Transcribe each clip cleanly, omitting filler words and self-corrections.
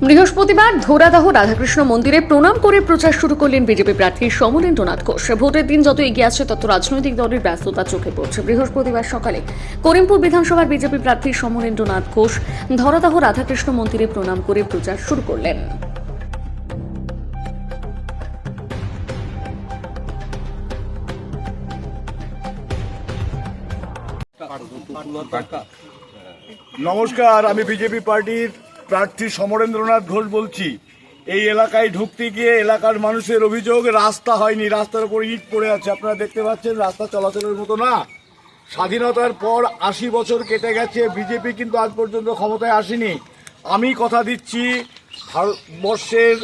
বৃহস্পতিবার ধোরাদাহ রাধাকৃষ্ণ মন্দিরে প্রণাম করে প্রচার শুরু করলেন বিজেপি প্রার্থী সমরেন্দ্রনাথ ঘোষ। ভোটের দিন যত এগিয়ে আসছে তত রাজনৈতিক দলের ব্যস্ততা চোখে পড়ছে। বৃহস্পতিবার সকালে করিমপুর বিধানসভার বিজেপি প্রার্থী সমরেন্দ্রনাথ ঘোষ ধরাদাহ রাধাকৃষ্ণ মন্দিরে প্রণাম করে প্রচার শুরু করলেন। নমস্কার, আমি বিজেপি পার্টির প্রার্থী সমরেন্দ্রনাথ ঘোষ বলছি। এই এলাকায় ঢুকতে গিয়ে এলাকার মানুষের অভিযোগ রাস্তা হয়নি, রাস্তার উপর ইট পড়ে আছে। আপনারা দেখতে পাচ্ছেন রাস্তা চলাচলের মতো না। স্বাধীনতার পর ৮০ বছর কেটে গেছে, বিজেপি কিন্তু আজ পর্যন্ত ক্ষমতায় আসেনি। আমি কথা দিচ্ছি, ভারতবর্ষের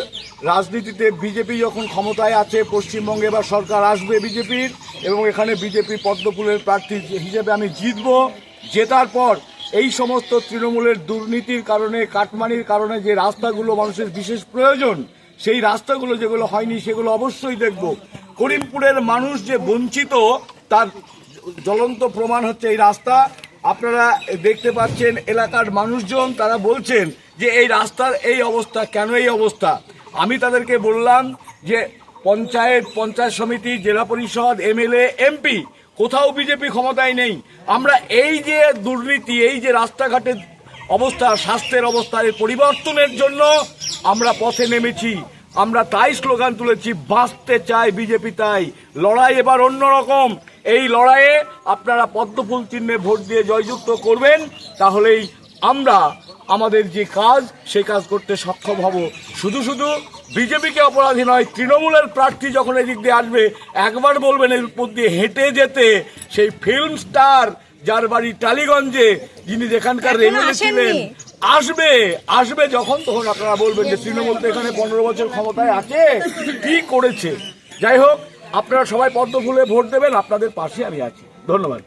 রাজনীতিতে বিজেপি যখন ক্ষমতায় আছে, পশ্চিমবঙ্গে এবার সরকার আসবে বিজেপির, এবং এখানে বিজেপি পদ্মফুলের প্রার্থী হিসেবে আমি জিতব। জেতার পর এই সমস্ত তৃণমূলের দুর্নীতির কারণে, কাটমানির কারণে যে রাস্তাগুলো মানুষের বিশেষ প্রয়োজন, সেই রাস্তাগুলো যেগুলো হয়নি সেগুলো অবশ্যই দেখব। করিমপুরের মানুষ যে বঞ্চিত তার জ্বলন্ত প্রমাণ হচ্ছে এই রাস্তা। আপনারা দেখতে পাচ্ছেন এলাকার মানুষজন তারা বলছেন যে এই রাস্তার এই অবস্থা, কেন এই অবস্থা। আমি তাদেরকে বললাম যে পঞ্চায়েত সমিতি, জেলা পরিষদ, এমএলএ, এমপি কোথাও বিজেপি ক্ষমতায় নেই। আমরা এই যে দুর্নীতি, এই যে রাস্তাঘাটের অবস্থা, স্বাস্থ্যের অবস্থা, এর পরিবর্তনের জন্য আমরা পথে নেমেছি। আমরা তাই স্লোগান তুলেছি, বাঁচতে চাই বিজেপি তাই। লড়াই এবার অন্যরকম। এই লড়াইয়ে আপনারা পদ্মফুল চিহ্নে ভোট দিয়ে জয়যুক্ত করবেন, তাহলেই আমরা আমাদের যে কাজ সেই কাজ করতে সক্ষম হব। শুধু শুধু বিজেপিকে অপরাধী নয়, তৃণমূলের প্রার্থী যখন এদিক দিয়ে আসবে একবার বলবেন এর উপর দিয়ে হেঁটে যেতে। সেই ফিল্ম স্টার যার বাড়ি টালিগঞ্জে, যিনি যেখানকার এমএলএ ছিলেন, আসবে যখন, তখন আপনারা বলবেন যে তৃণমূল তো এখানে 15 বছর ক্ষমতায় আছে, কি করেছে। যাই হোক, আপনারা সবাই পদ্মফুলে ভোট দেবেন, আপনাদের পাশে আমি আছি। ধন্যবাদ।